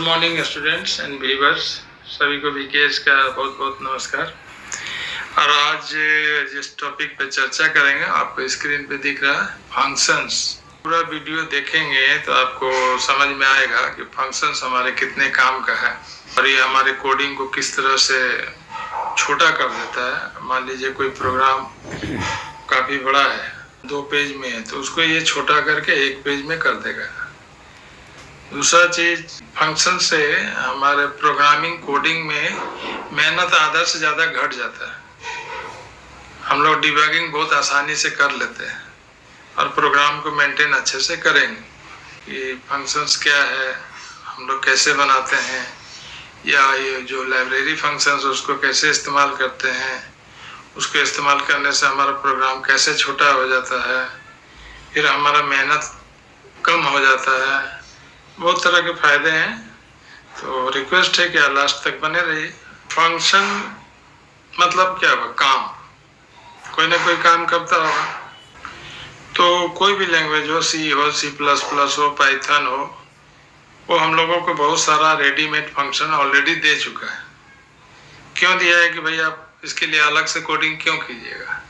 Morning students and viewers, सभी को VKS का बहुत बहुत नमस्कार। और आज जिस टॉपिक पे चर्चा करेंगे आपको स्क्रीन पे दिख रहा है फंक्शंस। पूरा वीडियो देखेंगे तो आपको समझ में आएगा कि फंक्शंस हमारे कितने काम का है और ये हमारे कोडिंग को किस तरह से छोटा कर देता है। मान लीजिए कोई प्रोग्राम काफ़ी बड़ा है, 2 पेज में है, तो उसको ये छोटा करके 1 पेज में कर देगा। दूसरा चीज, फंक्शन से हमारे प्रोग्रामिंग कोडिंग में मेहनत आधा से ज़्यादा घट जाता है। हम लोग डिबगिंग बहुत आसानी से कर लेते हैं और प्रोग्राम को मेंटेन अच्छे से करेंगे कि फंक्शंस क्या है, हम लोग कैसे बनाते हैं, या ये जो लाइब्रेरी फंक्शंस उसको कैसे इस्तेमाल करते हैं, उसको इस्तेमाल करने से हमारा प्रोग्राम कैसे छोटा हो जाता है, फिर हमारा मेहनत कम हो जाता है। बहुत तरह के फायदे हैं, तो रिक्वेस्ट है कि लास्ट तक बने रहिए। फंक्शन मतलब क्या होगा? काम, कोई ना कोई काम करता होगा। तो कोई भी लैंग्वेज हो, सी हो, C++ हो, पाइथन हो, वो हम लोगों को बहुत सारा रेडीमेड फंक्शन ऑलरेडी दे चुका है। क्यों दिया है कि भाई आप इसके लिए अलग से कोडिंग क्यों कीजिएगा?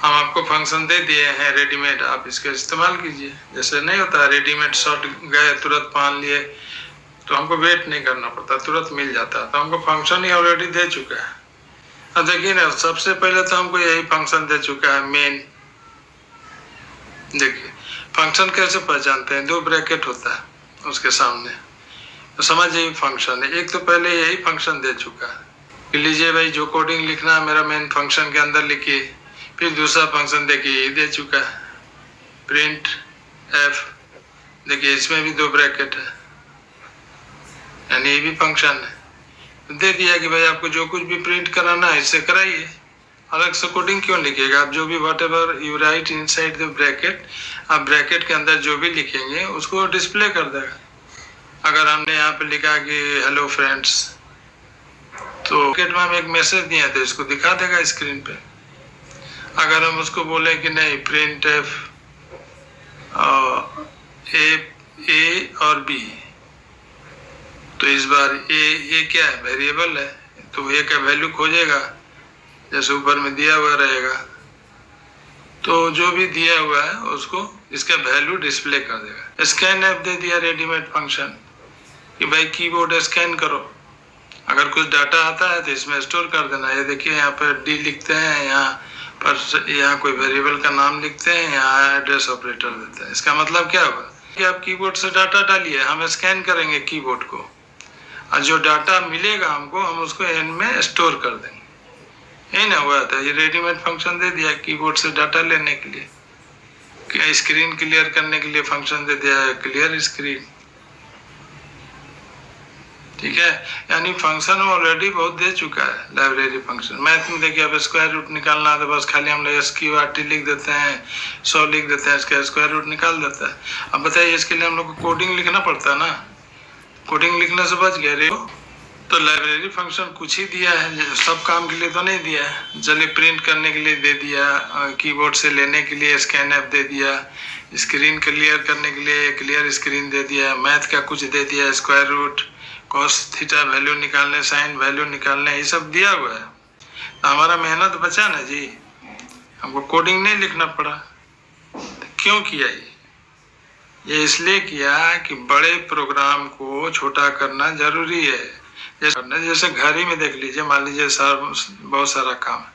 हम आपको फंक्शन दे दिए हैं रेडीमेड, आप इसका इस्तेमाल कीजिए। जैसे नहीं होता रेडीमेड शॉट गए तुरंत पान लिए, तो हमको वेट नहीं करना पड़ता, तुरंत मिल जाता। तो हमको फंक्शन ही ऑलरेडी दे चुका है। अब देखिए ना, सबसे पहले तो हमको यही फंक्शन दे चुका है मेन। देखिए फंक्शन कैसे पहचानते हैं? 2 ब्रैकेट होता है उसके सामने, तो समझ यही फंक्शन है। एक तो पहले यही फंक्शन दे चुका है कि लीजिए भाई जो कोडिंग लिखना है मेरा मेन फंक्शन के अंदर लिखिए। फिर दूसरा फंक्शन देखिए ये दे चुका है, प्रिंट एफ। देखिए इसमें भी 2 ब्रैकेट है, यानी ये भी फंक्शन है। दे दिया कि भाई आपको जो कुछ भी प्रिंट कराना है इससे कराइए, अलग से कोडिंग क्यों लिखिएगा? आप जो भी what ever you right inside the bracket, आप ब्रैकेट के अंदर जो भी लिखेंगे उसको डिस्प्ले कर देगा। अगर हमने यहाँ पे लिखा कि हेलो फ्रेंड्स, तो ब्रैकेट में हम एक मैसेज दिए थे, इसको दिखा देगा स्क्रीन पे। अगर हम उसको बोले कि नहीं प्रिंट एफ ए और बी, तो इस बार ए क्या है? वेरिएबल है, तो ए का वैल्यू खोजेगा जैसे ऊपर में दिया हुआ रहेगा। तो जो भी दिया हुआ है उसको इसका वैल्यू डिस्प्ले कर देगा। स्कैन एफ दे दिया रेडीमेड फंक्शन कि भाई कीबोर्ड स्कैन करो। अगर कुछ डाटा आता है तो इसमें स्टोर कर देना। ये देखिए यहाँ पर डी लिखते हैं, यहाँ कोई वेरिएबल का नाम लिखते हैं, यहाँ एड्रेस ऑपरेटर देते हैं। इसका मतलब क्या होगा कि आप कीबोर्ड से डाटा डालिए, हम स्कैन करेंगे कीबोर्ड को, और जो डाटा मिलेगा हमको हम उसको एन में स्टोर कर देंगे। यही ना हुआ था? ये रेडीमेड फंक्शन दे दिया कीबोर्ड से डाटा लेने के लिए, स्क्रीन क्लियर करने के लिए फंक्शन दे दिया है क्लियर स्क्रीन। ठीक है, यानी फंक्शन ऑलरेडी बहुत दे चुका है लाइब्रेरी फंक्शन। मैथ में देखिए, अब स्क्वायर रूट निकालना है तो बस खाली हम लोग SQRT लिख देते हैं, 100 लिख देते हैं, इसका स्क्वायर रूट निकाल देता है। अब बताइए इसके लिए हम लोग को कोडिंग लिखना पड़ता है ना? कोडिंग लिखने से बच गया रे। तो लाइब्रेरी फंक्शन कुछ ही दिया है, सब काम के लिए तो नहीं दिया है। चलिए प्रिंट करने के लिए दे दिया, कीबोर्ड से लेने के लिए स्कैन एफ दे दिया, स्क्रीन क्लियर करने के लिए क्लियर स्क्रीन दे दिया, मैथ का कुछ दे दिया, square root, cos theta value निकालने, साइन वैल्यू निकालने, ये सब दिया हुआ है। तो हमारा मेहनत बचा ना जी, हमको कोडिंग नहीं लिखना पड़ा। तो क्यों किया ये इसलिए किया कि बड़े प्रोग्राम को छोटा करना जरूरी है। जैसे घर ही में देख लीजिए, मान लीजिए बहुत सारा काम है,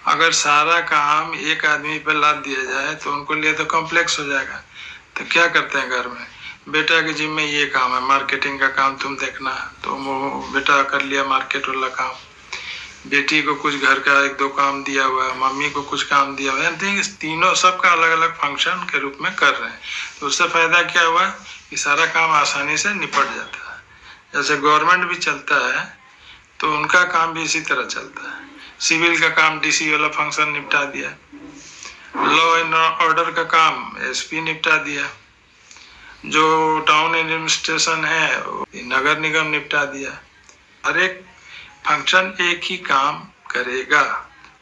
अगर सारा काम एक आदमी पे लाद दिया जाए तो उनको लिए तो कॉम्प्लेक्स हो जाएगा। तो क्या करते हैं घर में, बेटा के जिम्मे ये काम है, मार्केटिंग का काम तुम देखना, तो वो बेटा कर लिया मार्केट वाला काम। बेटी को कुछ घर का 1-2 काम दिया हुआ है, मम्मी को कुछ काम दिया हुआ है, तीनों सबका अलग अलग फंक्शन के रूप में कर रहे हैं। तो उससे फायदा क्या हुआ कि सारा काम आसानी से निपट जाता है। जैसे गवर्नमेंट भी चलता है तो उनका काम भी इसी तरह चलता है। सिविल का काम DC वाला फंक्शन निपटा दिया, लॉ एंड ऑर्डर का काम SP निपटा दिया, जो टाउन एडमिनिस्ट्रेशन है नगर निगम निपटा दिया। हर एक फंक्शन एक ही काम करेगा,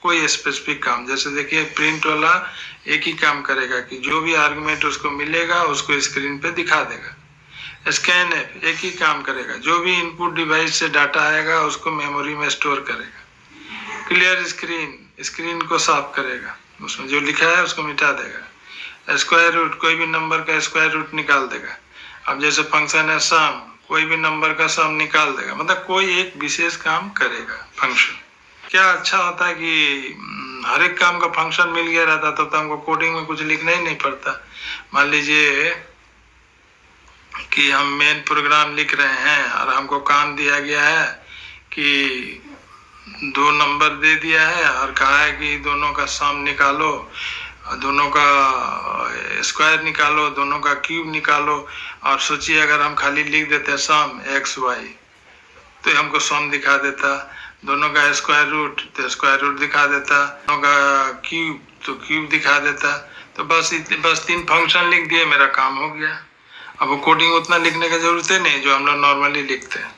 कोई स्पेसिफिक काम। जैसे देखिए प्रिंट वाला एक ही काम करेगा कि जो भी आर्गुमेंट उसको मिलेगा उसको स्क्रीन पे दिखा देगा। स्कैन एफ एक ही काम करेगा, जो भी इनपुट डिवाइस से डाटा आएगा उसको मेमोरी में स्टोर करेगा। क्लियर स्क्रीन, स्क्रीन को साफ करेगा, उसमें जो लिखा है उसको मिटा देगा। स्क्वायर रूट, कोई भी नंबर का स्क्वायर रूट निकाल देगा। अब जैसे फंक्शन है सम, कोई भी नंबर का सम निकाल देगा, मतलब कोई एक विशेष काम करेगा फंक्शन। क्या अच्छा होता है कि हर एक काम का फंक्शन मिल गया रहता तो हमको कोडिंग में कुछ लिखना ही नहीं पड़ता। मान लीजिए कि हम मेन प्रोग्राम लिख रहे हैं और हमको काम दिया गया है कि दो नंबर दे दिया है और कहा है कि दोनों का सम निकालो, दोनों का स्क्वायर निकालो, दोनों का क्यूब निकालो। और सोचिए अगर हम खाली लिख देते सम एक्स वाई तो हमको सम दिखा देता, दोनों का स्क्वायर रूट तो स्क्वायर रूट दिखा देता, दोनों का क्यूब तो क्यूब दिखा देता। तो बस 3 फंक्शन लिख दिए, मेरा काम हो गया। अब वो कोडिंग उतना लिखने की जरूरत है नहीं जो हम लोग नॉर्मली लिखते हैं।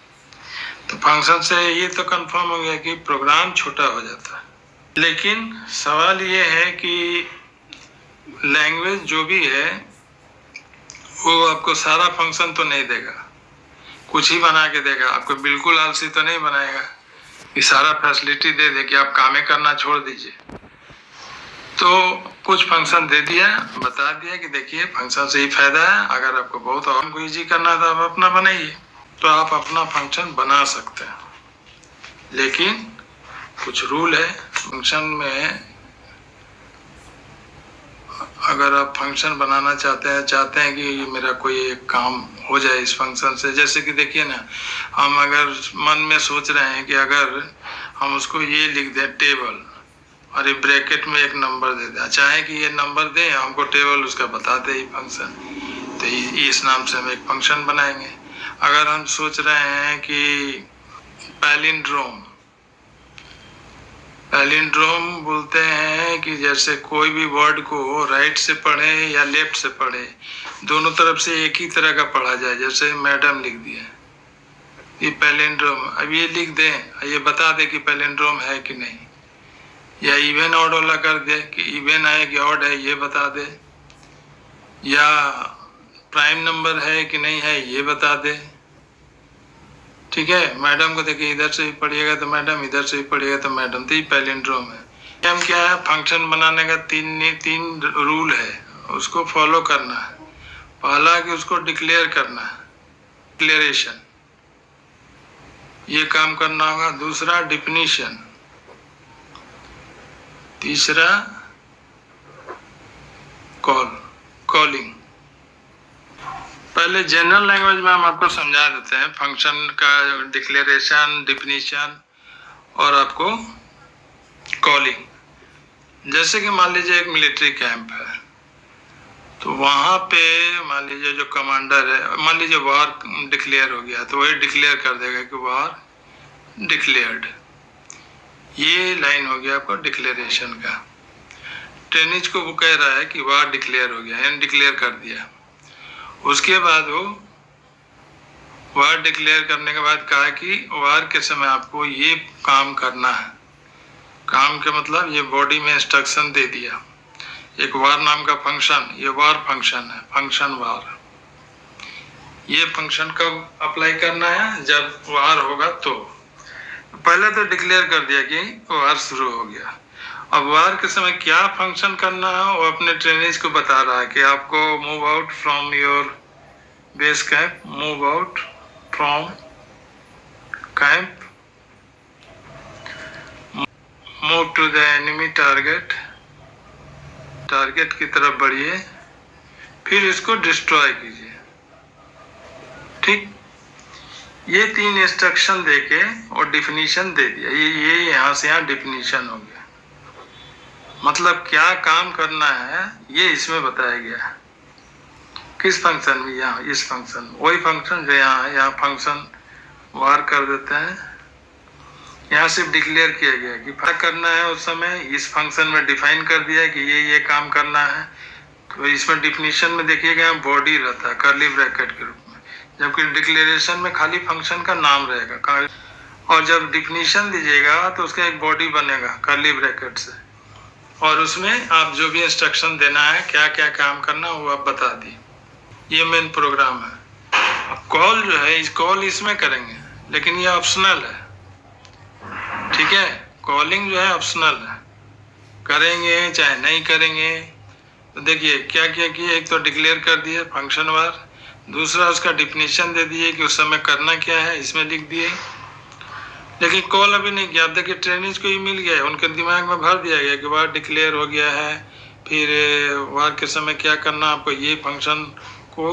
तो फंक्शन से ये तो कंफर्म हो गया कि प्रोग्राम छोटा हो जाता है। लेकिन सवाल ये है कि लैंग्वेज जो भी है वो आपको सारा फंक्शन तो नहीं देगा, कुछ ही बना के देगा। आपको बिल्कुल आलसी तो नहीं बनाएगा कि सारा फैसिलिटी दे दे कि आप कामें करना छोड़ दीजिए। तो कुछ फंक्शन दे दिया, बता दिया कि देखिए फंक्शन से ही फायदा है, अगर आपको बहुत और को ईजी करना है तो आप अपना बनाइए। तो आप अपना फंक्शन बना सकते हैं, लेकिन कुछ रूल है फंक्शन में। अगर आप फंक्शन बनाना चाहते हैं कि मेरा कोई एक काम हो जाए इस फंक्शन से, जैसे कि देखिए ना, हम अगर मन में सोच रहे हैं कि अगर हम उसको ये लिख दें टेबल और ये ब्रैकेट में एक नंबर दे दें, चाहे कि ये नंबर दें, हमको टेबल उसका बता दे ये फंक्शन, तो इस नाम से हम एक फंक्शन बनाएंगे। अगर हम सोच रहे हैं कि पैलिंड्रोम बोलते हैं कि जैसे कोई भी वर्ड को राइट से पढ़े या लेफ्ट से पढ़े, दोनों तरफ से एक ही तरह का पढ़ा जाए। जैसे मैडम लिख दिया, ये पैलिंड्रोम। अब ये लिख दें, ये बता दे कि पैलिंड्रोम है कि नहीं, या इवन ऑड वाला कर दे कि इवन है कि ऑड है ये बता दे, या प्राइम नंबर है कि नहीं है ये बता दे। ठीक है, मैडम को देखिए इधर से भी पढ़िएगा तो मैडम, इधर से भी पढ़िएगा तो मैडम, तो ये पैलिंड्रोम है। हम क्या है, फंक्शन बनाने का तीन रूल है, उसको फॉलो करना है। पहला कि उसको डिक्लेयर करना है, डिक्लेरेशन, ये काम करना होगा। दूसरा डिफिनीशन, तीसरा कॉलिंग। पहले जनरल लैंग्वेज में हम आपको समझा देते हैं फंक्शन का डिक्लेरेशन, डिफिनीशन और आपको कॉलिंग। जैसे कि मान लीजिए एक मिलिट्री कैंप है, तो वहां पे मान लीजिए जो कमांडर है, मान लीजिए वार डिक्लेयर हो गया तो वही डिक्लेयर कर देगा कि वार डिक्लेयर्ड। ये लाइन हो गया आपको डिक्लेरेशन का। ट्रेनिज को वो कह रहा है कि वार डिक्लेयर हो गया, यानी डिक्लेयर कर दिया। उसके बाद वो वार डिक्लेयर करने के बाद कहा कि वार के समय आपको ये काम करना है। काम के मतलब ये बॉडी में इंस्ट्रक्शन दे दिया। एक वार नाम का फंक्शन, ये वार फंक्शन है, फंक्शन वार। ये फंक्शन कब अप्लाई करना है, जब वार होगा तो। पहले तो डिक्लेयर कर दिया कि वार शुरू हो गया। अब वार के समय क्या फंक्शन करना है वो अपने ट्रेनिज को बता रहा है कि आपको move out from your base camp, move out from camp, move to the enemy target, target की तरफ बढ़िए, फिर इसको डिस्ट्रॉय कीजिए। ठीक, ये 3 इंस्ट्रक्शन देके और डिफिनीशन दे दिया। ये यहाँ से यहाँ डिफिनीशन हो गया, मतलब क्या काम करना है ये इसमें बताया गया। किस फंक्शन में, यहाँ इस फंक्शन, वही फंक्शन जो यहाँ फंक्शन वार कर देते हैं। यहाँ सिर्फ डिक्लेयर किया गया कि क्या करना है उस समय, इस फंक्शन में डिफाइन कर दिया कि ये काम करना है। तो इसमें डिफिनीशन में देखिएगा बॉडी रहता है कर्ली ब्रैकेट के रूप में, जबकि डिक्लेरेशन में खाली फंक्शन का नाम रहेगा। और जब डिफिनीशन दीजिएगा तो उसका एक बॉडी बनेगा कर्ली ब्रैकेट से, और उसमें आप जो भी इंस्ट्रक्शन देना है, क्या क्या काम करना वो आप बता दी। ये मेन प्रोग्राम है। अब कॉल जो है, इस कॉल इसमें करेंगे, लेकिन ये ऑप्शनल है, ठीक है। कॉलिंग जो है ऑप्शनल है, करेंगे चाहे नहीं करेंगे। तो देखिए क्या क्या किया, एक तो डिक्लेयर कर दिए फंक्शन वार, दूसरा उसका डिफिनीशन दे दिए कि उस समय करना क्या है, इसमें लिख दिए। लेकिन कॉल अभी नहीं किया। आप देखिए ट्रेनिंग्स को ही मिल गया है, उनके दिमाग में भर दिया गया कि वार डिक्लेयर हो गया है, फिर वार के समय क्या करना, आपको ये फंक्शन को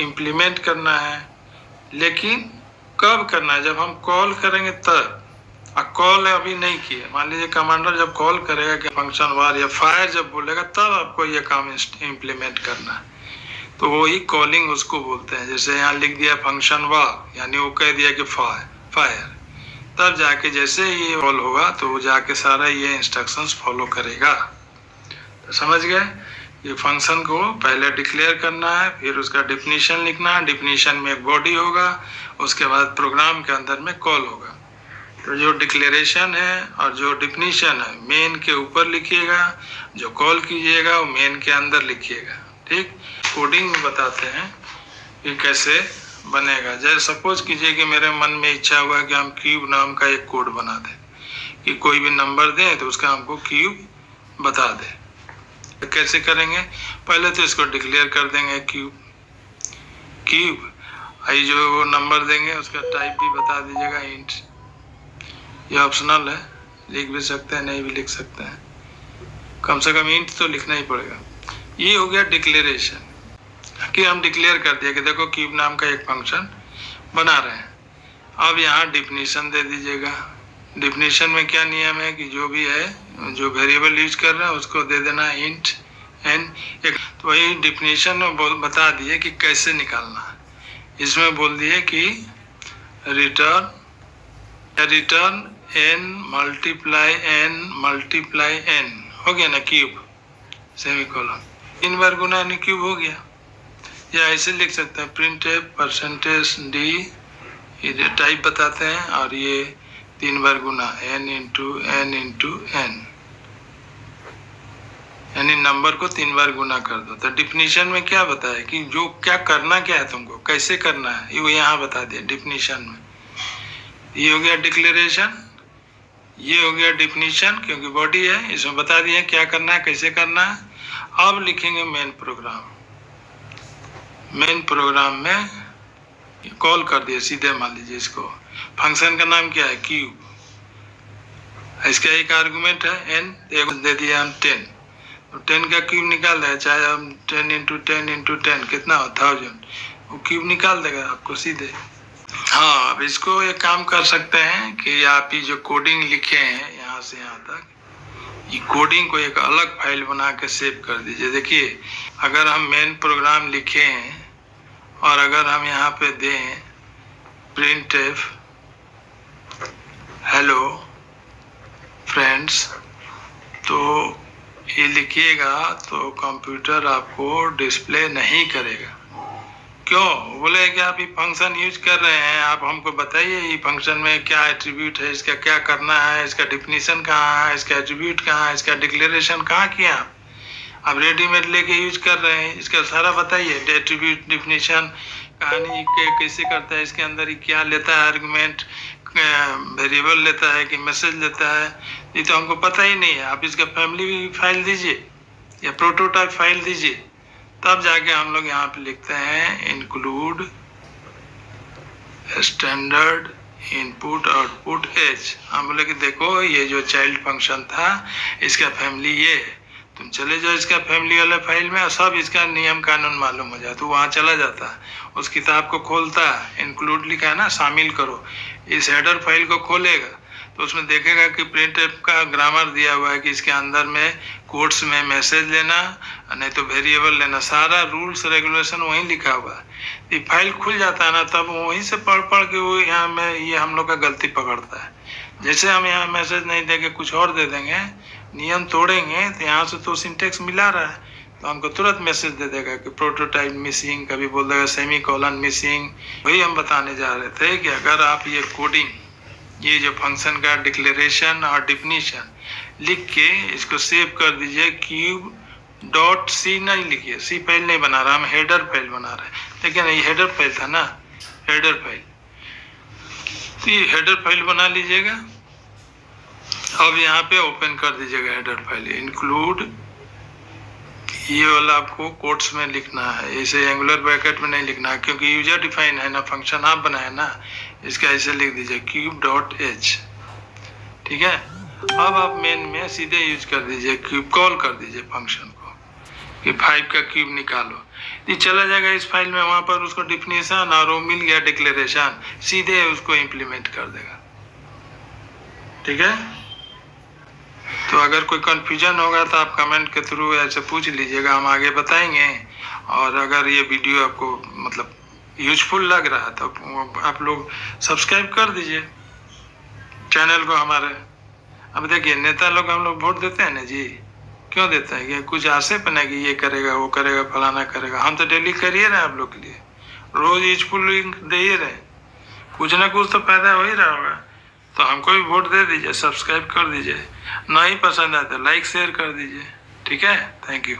इम्प्लीमेंट करना है। लेकिन कब करना है, जब हम कॉल करेंगे तब। कॉल अभी नहीं किए, मान लीजिए कमांडर जब कॉल करेगा कि फंक्शन वार या फायर जब बोलेगा, तब आपको ये काम इम्प्लीमेंट करना है। तो वही कॉलिंग उसको बोलते हैं। जैसे यहाँ लिख दिया फंक्शन वार, यानी वो कह दिया कि फायर, तब जाके जैसे ये कॉल होगा तो वो जाके सारा ये इंस्ट्रक्शंस फॉलो करेगा। तो समझ गए, ये फंक्शन को पहले डिक्लेयर करना है, फिर उसका डिफिनीशन लिखना है, डिफिनीशन में एक बॉडी होगा, उसके बाद प्रोग्राम के अंदर में कॉल होगा। तो जो डिक्लेरेशन है और जो डिफिनीशन है मेन के ऊपर लिखिएगा, जो कॉल कीजिएगा वो मेन के अंदर लिखिएगा, ठीक। कोडिंग में बताते हैं कि कैसे बनेगा। जैसे सपोज कीजिए कि मेरे मन में इच्छा हुआ कि हम क्यूब नाम का एक कोड बना दें, कि कोई भी नंबर दें तो उसका हमको क्यूब बता दे। तो कैसे करेंगे, पहले तो इसको डिक्लेयर कर देंगे क्यूब। आई जो नंबर देंगे उसका टाइप भी बता दीजिएगा, इंट। ये ऑप्शनल है, लिख भी सकते हैं, नहीं भी लिख सकते हैं, कम से कम इंट तो लिखना ही पड़ेगा। ये हो गया डिक्लेरेशन, कि हम डिक्लेयर कर दिया कि देखो क्यूब नाम का एक फंक्शन बना रहे हैं। अब यहाँ डिफिनीशन दे दीजिएगा। डिफिनीशन में क्या नियम है कि जो भी है, जो वेरिएबल यूज कर रहे हैं उसको दे देना इंट एन। तो वही डिफिनीशन में बता दिए कि कैसे निकालना है। इसमें बोल दिए कि रिटर्न एन मल्टीप्लाई एन हो गया ना, क्यूब सेमीकोलन, 3 बार गुना यानी क्यूब हो गया। या ऐसे लिख सकते हैं %d, ये टाइप बताते हैं, और ये 3 बार गुना n इंटू n, यानी नंबर को 3 बार गुना कर दो। तो डिफिनीशन में क्या बताया कि जो क्या करना क्या है तुमको, कैसे करना है, ये यहाँ बता दिया डिफिनीशन में। ये हो गया डिक्लेरेशन, ये हो गया डिफिनीशन, क्योंकि बॉडी है, इसमें बता दिया क्या करना है, कैसे करना है। अब लिखेंगे मेन प्रोग्राम में कॉल कर दिया सीधे, मान लीजिए इसको, फंक्शन का नाम क्या है क्यूब, इसका एक आर्गुमेंट है n, एक दे दिया हम 10, तो 10 का क्यूब निकाल देगा, चाहे हम 10 इंटू 10 कितना हो 1000, वो क्यूब निकाल देगा आपको सीधे। हाँ, अब इसको एक काम कर सकते हैं कि आप ये जो कोडिंग लिखे हैं यहाँ से यहाँ तक, ये कोडिंग को एक अलग फाइल बना के सेव कर दीजिए। देखिए अगर हम मेन प्रोग्राम लिखे हैं और अगर हम यहाँ पे दें printf हेलो फ्रेंड्स, तो ये लिखिएगा तो कंप्यूटर आपको डिस्प्ले नहीं करेगा। क्यों, बोले कि आप ये फंक्शन यूज कर रहे हैं, आप हमको बताइए ये फंक्शन में क्या एट्रीब्यूट है, इसका क्या करना है, इसका डिफिनीशन कहाँ है, इसका एट्रीब्यूट कहाँ है, इसका डिक्लेरेशन कहाँ किया आप रेडीमेड लेके यूज कर रहे हैं, इसका सारा बताइए। एट्रीब्यूट डिफिनीशन कहानी कैसे करता है, इसके अंदर ही क्या लेता है, आर्गुमेंट वेरिएबल लेता है कि मैसेज लेता है, ये तो हमको पता ही नहीं है। आप इसका फैमिली फाइल दीजिए या प्रोटोटाइप फाइल दीजिए, तब जाके हम लोग यहाँ पे लिखते हैं include standard input output h. हम बोले कि देखो ये जो चाइल्ड फंक्शन था इसका फैमिली ये है, तुम चले जाओ इसका फैमिली वाला फाइल में, सब इसका नियम कानून मालूम हो जाए, तो वहाँ चला जाता है, उस किताब को खोलता है, इंक्लूड लिखा है ना, शामिल करो, इस हेडर फाइल को खोलेगा तो उसमें देखेगा कि प्रिंटफ का ग्रामर दिया हुआ है कि इसके अंदर में कोट्स में मैसेज लेना, नहीं तो वेरिएबल लेना, सारा रूल्स रेगुलेशन वहीं लिखा हुआ है। ये फाइल खुल जाता है ना, तब वहीं से पढ़ के वो यहाँ में ये हम लोग का गलती पकड़ता है। जैसे हम यहाँ मैसेज नहीं देके कुछ और दे देंगे, नियम तोड़ेंगे, तो यहाँ से तो सिंटेक्स मिला रहा है तो हमको तुरंत मैसेज दे देगा कि प्रोटोटाइप मिसिंग, कभी बोल देगा सेमीकोलन मिसिंग। वही हम बताने जा रहे थे कि अगर आप ये कोडिंग, ये जो फंक्शन का डिक्लेरेशन और डिफिनीशन लिख के इसको सेव कर दीजिए, cube.c नहीं लिखिए, सी फाइल नहीं बना रहा, हम हेडर फाइल बना रहे हैं। लेकिन ये हेडर फाइल था ना, हेडर फाइल। तो ये हेडर फाइल बना लीजिएगा। अब यहाँ पे ओपन कर दीजिएगा हेडर फाइल। इंक्लूड ये वाला आपको कोट्स में लिखना है, ऐसे एंगुलर ब्रैकेट में नहीं लिखना है क्योंकि यूजर डिफाइन है ना, फंक्शन आप बनाए ना, इसका ऐसे लिख दीजिए cube.h। ठीक है, अब आप मेन में सीधे यूज कर दीजिए क्यूब, कॉल कर दीजिए फंक्शन को कि 5 का क्यूब निकालो। ये चला जाएगा इस फाइल में, वहां पर उसको डिफिनेशन और वो मिल गया डिक्लेरेशन, सीधे उसको इम्प्लीमेंट कर देगा। ठीक है, तो अगर कोई कंफ्यूजन होगा तो आप कमेंट के थ्रू ऐसे पूछ लीजिएगा, हम आगे बताएंगे। और अगर ये वीडियो आपको मतलब यूजफुल लग रहा है तो आप लोग सब्सक्राइब कर दीजिए चैनल को हमारे। अब देखिए नेता लोग हम लोग वोट देते हैं ना जी, क्यों देते हैं? कि कुछ आशे पे ना कि ये करेगा वो करेगा फलाना करेगा। हम तो डेली करिए रहे आप लोग के लिए, रोज यूजफुल लिंक दे ही रहे, कुछ ना कुछ तो पैदा हो ही रहा होगा। तो हमको भी वोट दे दीजिए, सब्सक्राइब कर दीजिए, नहीं पसंद आए तो लाइक शेयर कर दीजिए। ठीक है, थैंक यू।